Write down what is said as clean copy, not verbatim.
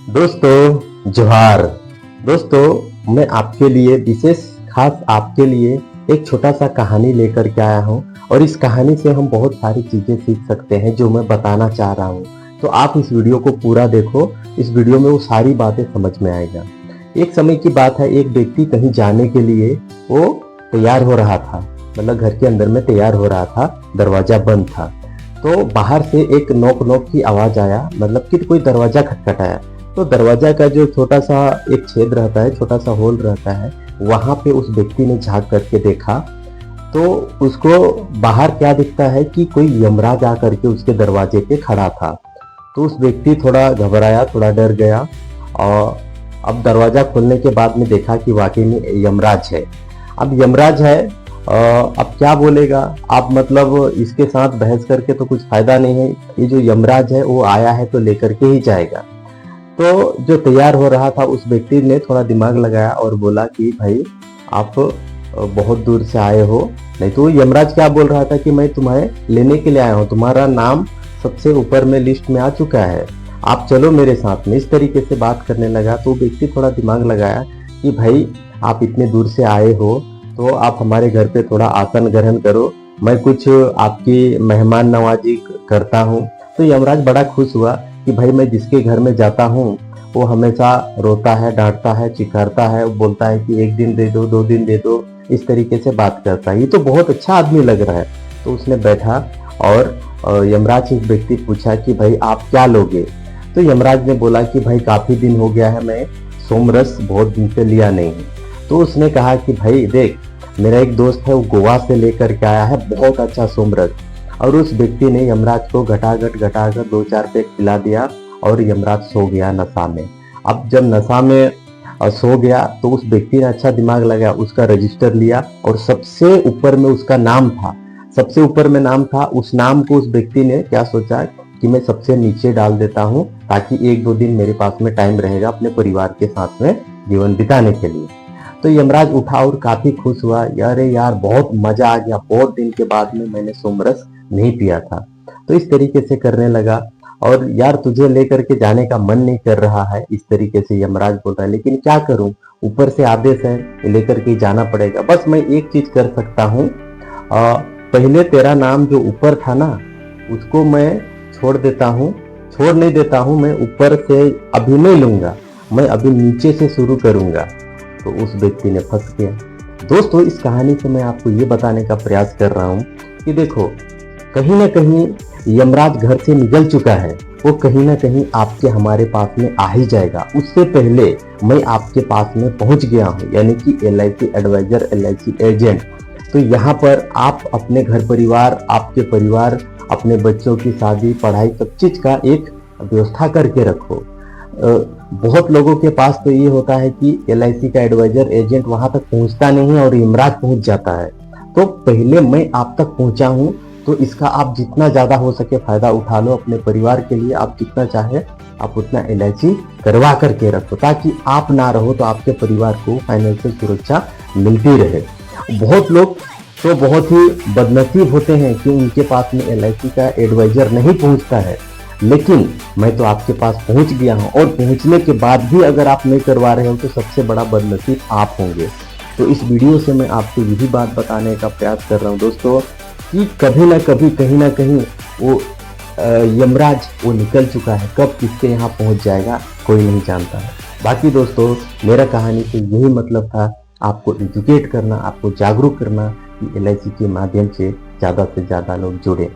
दोस्तों जोहार। दोस्तों मैं आपके लिए विशेष खास आपके लिए एक छोटा सा कहानी लेकर के आया हूँ और इस कहानी से हम बहुत सारी चीजें सीख सकते हैं जो मैं बताना चाह रहा हूँ। तो आप इस वीडियो को पूरा देखो, इस वीडियो में वो सारी बातें समझ में आएगा। एक समय की बात है, एक व्यक्ति कहीं जाने के लिए वो तैयार हो रहा था, मतलब घर के अंदर में तैयार हो रहा था, दरवाजा बंद था। तो बाहर से एक नॉक नॉक की आवाज आया, मतलब कि कोई दरवाजा खटखटाया। तो दरवाजा का जो छोटा सा एक छेद रहता है, छोटा सा होल रहता है, वहां पे उस व्यक्ति ने झांक करके देखा तो उसको बाहर क्या दिखता है कि कोई यमराज आकर के उसके दरवाजे पे खड़ा था। तो उस व्यक्ति थोड़ा घबराया, थोड़ा डर गया और अब दरवाजा खोलने के बाद में देखा कि वाकई में यमराज है। अब यमराज है, अब क्या बोलेगा आप, मतलब इसके साथ बहस करके तो कुछ फायदा नहीं है। ये जो यमराज है वो आया है तो लेकर के ही जाएगा। तो जो तैयार हो रहा था उस व्यक्ति ने थोड़ा दिमाग लगाया और बोला कि भाई आप बहुत दूर से आए हो। नहीं तो यमराज क्या बोल रहा था कि मैं तुम्हें लेने के लिए आया हूँ, तुम्हारा नाम सबसे ऊपर में लिस्ट में आ चुका है, आप चलो मेरे साथ में। इस तरीके से बात करने लगा। तो व्यक्ति थोड़ा दिमाग लगाया कि भाई आप इतने दूर से आए हो तो आप हमारे घर पे थोड़ा आसन ग्रहण करो, मैं कुछ आपकी मेहमान नवाजी करता हूँ। तो यमराज बड़ा खुश हुआ कि भाई मैं जिसके घर में जाता हूँ वो हमेशा रोता है, डांटता है, चिकारता है, बोलता है कि एक दिन दे दो, 2 दिन दे दो, इस तरीके से बात करता है। ये तो बहुत अच्छा आदमी लग रहा है। तो उसने बैठा और यमराज एक व्यक्ति पूछा कि भाई आप क्या लोगे। तो यमराज ने बोला कि भाई काफी दिन हो गया है, मैं सोमरस बहुत दिन से लिया नहीं है। तो उसने कहा कि भाई देख, मेरा एक दोस्त है वो गोवा से लेकर के आया है बहुत अच्छा सोमरस। और उस व्यक्ति ने यमराज को घटाघट 2-4 पैक पिला दिया और यमराज सो गया नशा में। अब जब नशा में सो गया तो उस व्यक्ति ने अच्छा दिमाग लगाया, उसका रजिस्टर लिया और सबसे ऊपर में उसका नाम था, सबसे ऊपर में नाम था। उस नाम को उस व्यक्ति ने क्या सोचा कि मैं सबसे नीचे डाल देता हूँ ताकि 1-2 दिन मेरे पास में टाइम रहेगा अपने परिवार के साथ में जीवन बिताने के लिए। तो यमराज उठा और काफी खुश हुआ, अरे यार बहुत मजा आ गया, बहुत दिन के बाद में मैंने सोमरस नहीं पिया था। तो इस तरीके से करने लगा और यार तुझे लेकर के जाने का मन नहीं कर रहा है, इस तरीके से यमराज बोल रहा है, लेकिन क्या करूं, ऊपर से आदेश है, लेकर के जाना पड़ेगा। बस मैं एक चीज कर सकता हूँ, पहले तेरा नाम जो ऊपर था ना उसको मैं छोड़ देता हूँ, छोड़ नहीं देता हूँ, मैं ऊपर से अभी नहीं लूंगा, मैं अभी नीचे से शुरू करूंगा। तो उस व्यक्ति ने फंस गया। दोस्तों इस कहानी से मैं आपको ये बताने का प्रयास कर रहा हूँ कि देखो, कहीं ना कहीं यमराज घर से निकल चुका है, वो कहीं ना कहीं आपके हमारे पास में आ ही जाएगा। उससे पहले मैं आपके पास में पहुंच गया हूं, यानी कि LIC एडवाइजर, LIC एजेंट। तो यहाँ पर आप अपने घर परिवार, आपके परिवार, अपने बच्चों की शादी, पढ़ाई, सब चीज का एक व्यवस्था करके रखो। बहुत लोगों के पास तो ये होता है कि LIC का एडवाइजर एजेंट वहां तक पहुंचता नहीं है और यमराज पहुंच जाता है। तो पहले मैं आप तक पहुंचा हूं, तो इसका आप जितना ज्यादा हो सके फायदा उठा लो। अपने परिवार के लिए आप जितना चाहे आप उतना LIC करवा करके रखो, ताकि आप ना रहो तो आपके परिवार को फाइनेंशियल सुरक्षा मिलती रहे। बहुत लोग तो बहुत ही बदनसीब होते हैं कि उनके पास में LIC का एडवाइजर नहीं पहुंचता है, लेकिन मैं तो आपके पास पहुंच गया हूं और पहुंचने के बाद भी अगर आप नहीं करवा रहे हो तो सबसे बड़ा बदनसीब आप होंगे। तो इस वीडियो से मैं आपको यही बात बताने का प्रयास कर रहा हूं दोस्तों कि कभी ना कभी कहीं ना कहीं वो यमराज वो निकल चुका है, कब किसके यहाँ पहुंच जाएगा कोई नहीं जानता है। बाकी दोस्तों मेरा कहानी से यही मतलब था, आपको एजुकेट करना, आपको जागरूक करना कि LIC के माध्यम से ज़्यादा लोग जुड़े।